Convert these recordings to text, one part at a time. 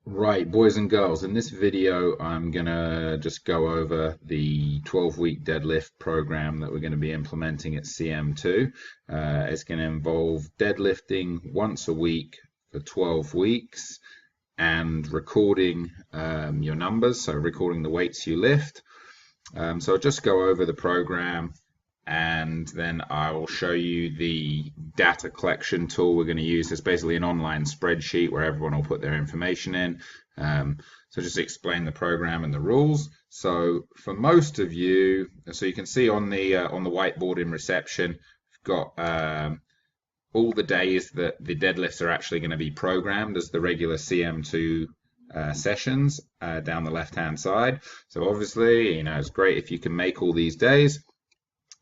Right, boys and girls, in this video, I'm gonna just go over the 12-week deadlift program that we're going to be implementing at CM2. It's going to involve deadlifting once a week for 12 weeks and recording your numbers, so recording the weights you lift. So I'll just go over the program and then I will show you the data collection tool we're going to use. It's basically an online spreadsheet where everyone will put their information in. So just explain the program and the rules. So for most of you, so you can see on the whiteboard in reception, we've got all the days that the deadlifts are actually going to be programmed as the regular CM2 sessions down the left-hand side. So obviously, it's great if you can make all these days.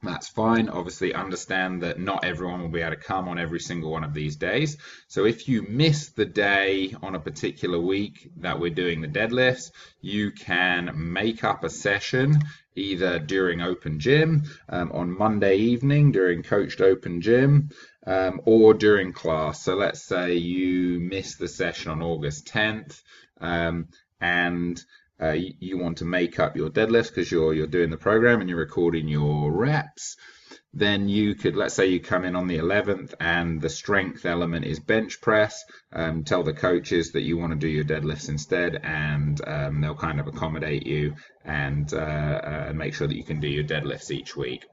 That's fine. Obviously, understand that not everyone will be able to come on every single one of these days. So if you miss the day on a particular week that we're doing the deadlifts, you can make up a session either during open gym, on Monday evening during coached open gym, or during class. So let's say you miss the session on August 10th, and you want to make up your deadlifts because you're doing the program and you're recording your reps, then you could, let's say you come in on the 11th and the strength element is bench press, tell the coaches that you want to do your deadlifts instead, and they'll kind of accommodate you and make sure that you can do your deadlifts each week.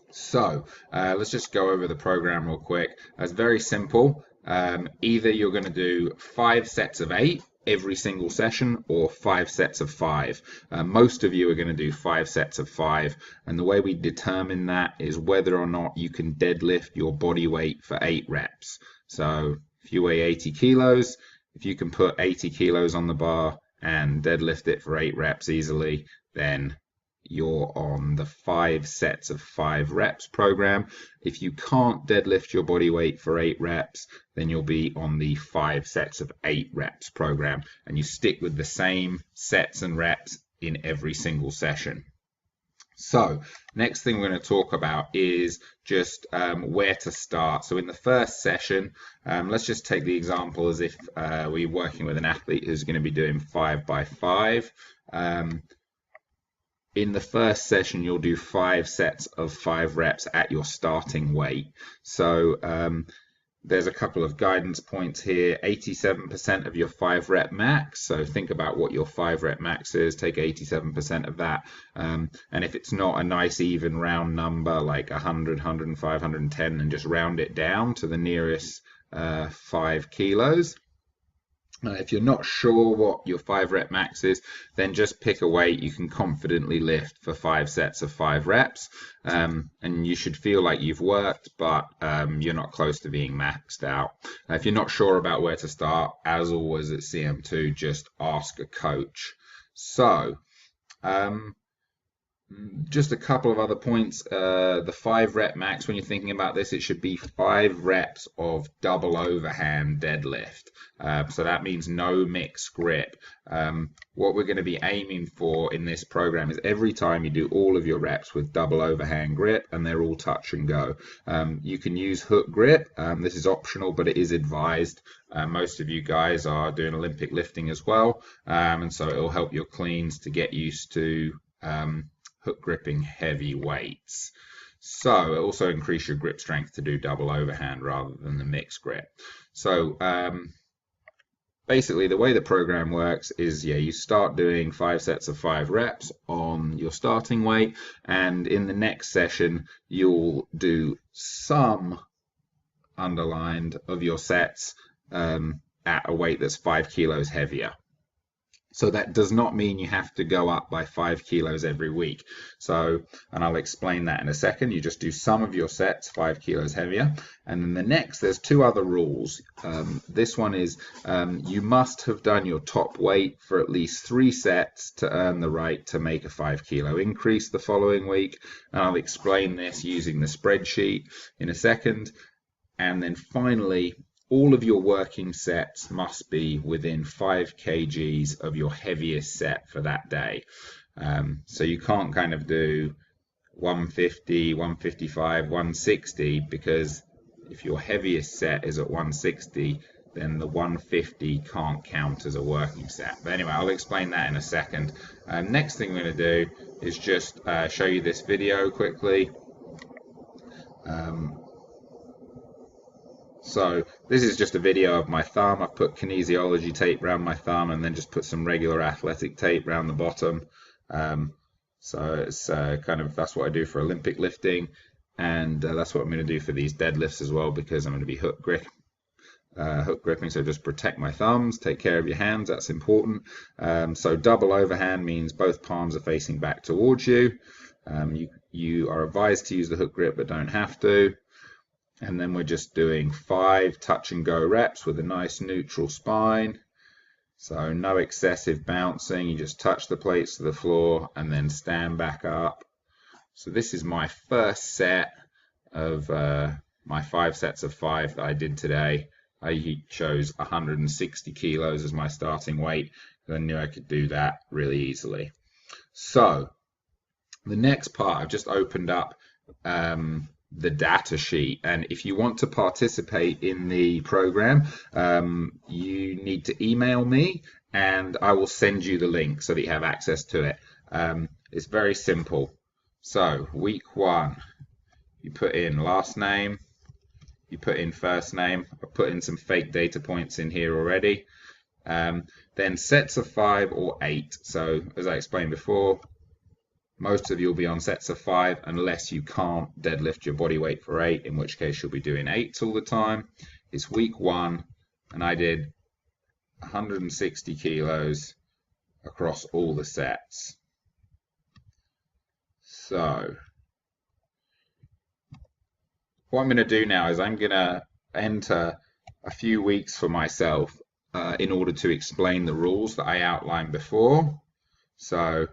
So let's just go over the program real quick. It's very simple. Either you're going to do 5 sets of 8 every single session or 5 sets of 5. Most of you are going to do 5 sets of 5, and the way we determine that is whether or not you can deadlift your body weight for 8 reps. So if you weigh 80 kilos, if you can put 80 kilos on the bar and deadlift it for 8 reps easily, then you're on the 5 sets of 5 reps program. If you can't deadlift your body weight for 8 reps, then you'll be on the 5 sets of 8 reps program, and you stick with the same sets and reps in every single session. So next thing we're going to talk about is just where to start. So in the first session, let's just take the example as if we're working with an athlete who's going to be doing 5 by 5. In the first session, you'll do 5 sets of 5 reps at your starting weight. So there's a couple of guidance points here. 87% of your 5 rep max. So think about what your 5 rep max is. Take 87% of that. And if it's not a nice even round number like 100, 105, 110, then just round it down to the nearest 5 kilos. If you're not sure what your 5 rep max is, then just pick a weight you can confidently lift for 5 sets of 5 reps, and you should feel like you've worked, but you're not close to being maxed out. If you're not sure about where to start, as always at CM2, just ask a coach. So just a couple of other points. The 5 rep max, when you're thinking about this, it should be 5 reps of double overhand deadlift. So that means no mixed grip. What we're going to be aiming for in this program is every time you do all of your reps with double overhand grip, and they're all touch and go. You can use hook grip. This is optional, but it is advised. Most of you guys are doing Olympic lifting as well, and so it will help your cleans to get used to hook gripping heavy weights. So it also increase your grip strength to do double overhand rather than the mixed grip. So basically the way the program works is, you start doing 5 sets of 5 reps on your starting weight, and in the next session you'll do some underlined of your sets at a weight that's 5 kilos heavier. So that does not mean you have to go up by 5 kilos every week. So, and I'll explain that in a second. You just do some of your sets 5 kilos heavier. And then the next, there's 2 other rules. This one is you must have done your top weight for at least 3 sets to earn the right to make a 5 kilo increase the following week. And I'll explain this using the spreadsheet in a second. And then finally, all of your working sets must be within 5 kgs of your heaviest set for that day. So you can't kind of do 150, 155, 160, because if your heaviest set is at 160, then the 150 can't count as a working set. But anyway, I'll explain that in a second. Next thing we're going to do is just show you this video quickly. So this is just a video of my thumb. I've put kinesiology tape around my thumb and then just put some regular athletic tape around the bottom. So it's that's what I do for Olympic lifting, and that's what I'm going to do for these deadlifts as well, because I'm going to be hook gripping. So just protect my thumbs, take care of your hands, that's important. So double overhand means both palms are facing back towards you. You are advised to use the hook grip but don't have to. And then we're just doing 5 touch and go reps with a nice neutral spine. So no excessive bouncing, you just touch the plates to the floor and then stand back up. So this is my first set of my 5 sets of 5 that I did today. I chose 160 kilos as my starting weight, because I knew I could do that really easily. So the next part, I've just opened up the data sheet, and if you want to participate in the program, you need to email me and I will send you the link so that you have access to it. It's very simple. So week 1, you put in last name, you put in first name. I put in some fake data points in here already. Then sets of 5 or 8. So as I explained before, most of you will be on sets of 5 unless you can't deadlift your body weight for 8, in which case you'll be doing 8s all the time. It's week 1 and I did 160 kilos across all the sets. So what I'm going to do now is I'm going to enter a few weeks for myself in order to explain the rules that I outlined before. So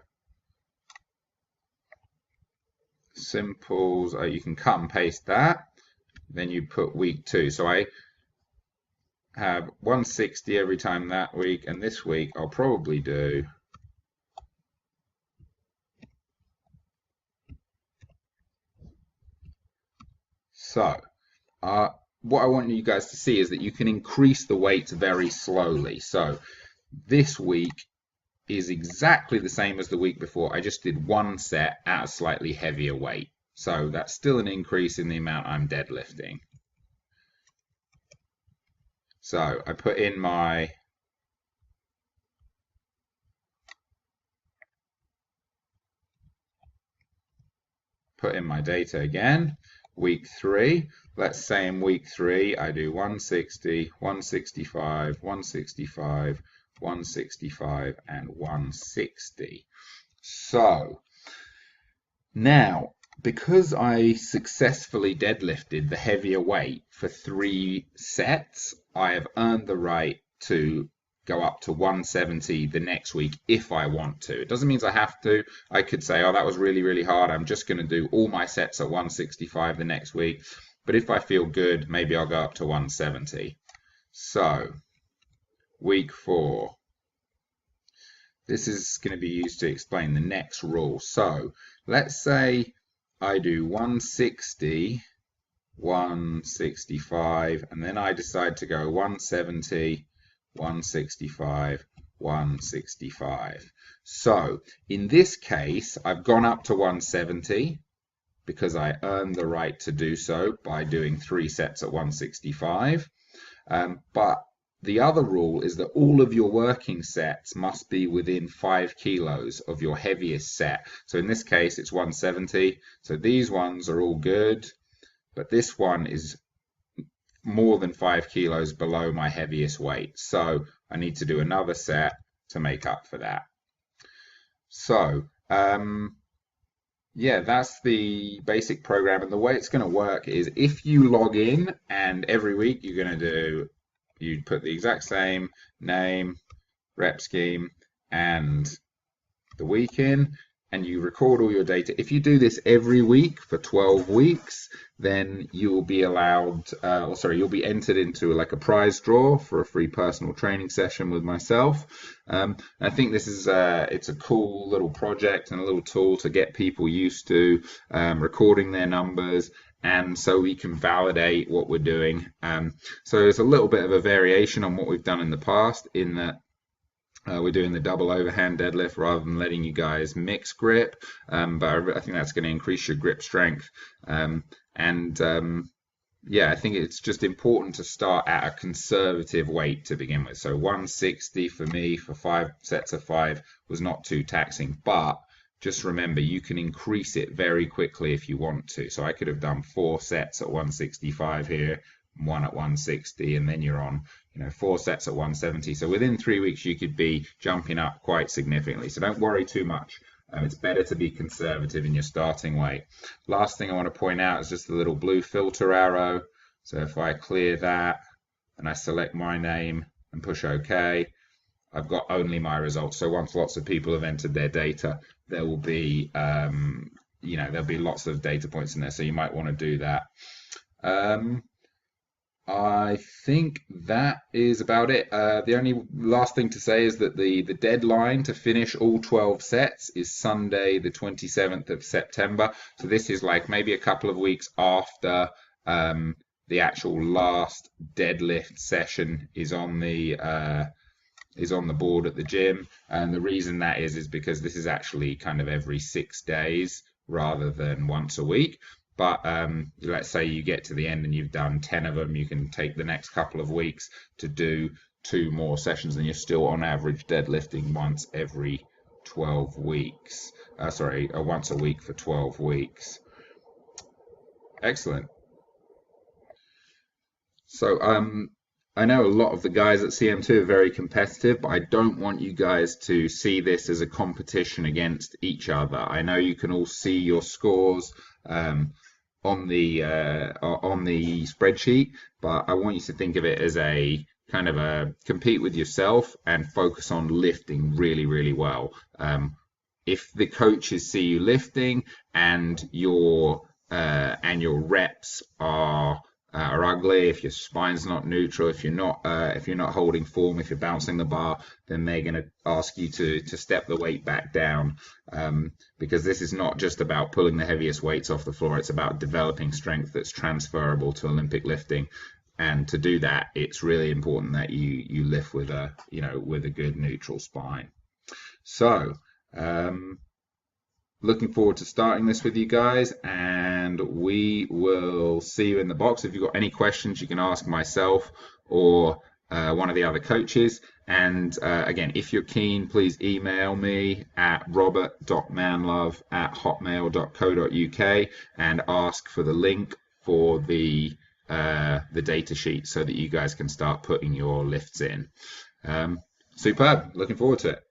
simples, you can cut and paste that, then you put week 2. So I have 160 every time that week, and this week I'll probably do what I want you guys to see is that you can increase the weights very slowly. So this week is exactly the same as the week before. I just did 1 set at a slightly heavier weight. So that's still an increase in the amount I'm deadlifting. So I put in my data again. Week 3, let's say in week 3 I do 160, 165, 165, 165 and 160. So now, because I successfully deadlifted the heavier weight for 3 sets, I have earned the right to go up to 170 the next week if I want to. It doesn't mean I have to. I could say, oh, that was really, really hard. I'm just going to do all my sets at 165 the next week. But if I feel good, maybe I'll go up to 170. So week 4. This is going to be used to explain the next rule. So let's say I do 160, 165, and then I decide to go 170, 165, 165. So in this case, I've gone up to 170 because I earned the right to do so by doing 3 sets at 165. But the other rule is that all of your working sets must be within 5 kilos of your heaviest set. So in this case, it's 170. So these ones are all good, but this one is more than 5 kilos below my heaviest weight. So I need to do another set to make up for that. So yeah, that's the basic program. And the way it's going to work is if you log in and every week you're going to do, you put the exact same name, rep scheme, and the week in, and you record all your data. If you do this every week for 12 weeks, then you will be allowed, you'll be entered into like a prize draw for a free personal training session with myself. I think this is it's a cool little project and a little tool to get people used to recording their numbers and so we can validate what we're doing. So there's a little bit of a variation on what we've done in the past, in that we're doing the double overhand deadlift rather than letting you guys mix grip, but I think that's going to increase your grip strength. Yeah, I think it's just important to start at a conservative weight to begin with. So 160 for me for 5 sets of 5 was not too taxing, but just remember you can increase it very quickly if you want to. So I could have done 4 sets at 165 here, 1 at 160, and then you're on, 4 sets at 170. So within 3 weeks you could be jumping up quite significantly. So don't worry too much. It's better to be conservative in your starting weight. Last thing I want to point out is just the little blue filter arrow. So if I clear that and I select my name and push OK, I've got only my results. So once lots of people have entered their data, there will be, there'll be lots of data points in there. So you might want to do that. I think that is about it. The only last thing to say is that the deadline to finish all 12 sets is Sunday, the 27th of September. So this is like maybe a couple of weeks after the actual last deadlift session is on the board at the gym. And the reason that is because this is actually kind of every 6 days rather than once a week. But let's say you get to the end and you've done 10 of them, you can take the next couple of weeks to do 2 more sessions, and you're still on average deadlifting once every 12 weeks. Once a week for 12 weeks. Excellent. So I know a lot of the guys at CM2 are very competitive, but I don't want you guys to see this as a competition against each other. I know you can all see your scores on the spreadsheet, but I want you to think of it as a kind of a compete with yourself and focus on lifting really, really well. If the coaches see you lifting and your reps are ugly, if your spine's not neutral, if you're not holding form, if you're bouncing the bar, then they're going to ask you to step the weight back down, because this is not just about pulling the heaviest weights off the floor. It's about developing strength that's transferable to Olympic lifting. And to do that, it's really important that you lift with a good neutral spine. So looking forward to starting this with you guys, and we will see you in the box. If you've got any questions, you can ask myself or one of the other coaches. And again, if you're keen, please email me at robert.manlove@hotmail.co.uk and ask for the link for the data sheet so that you guys can start putting your lifts in. Superb. Looking forward to it.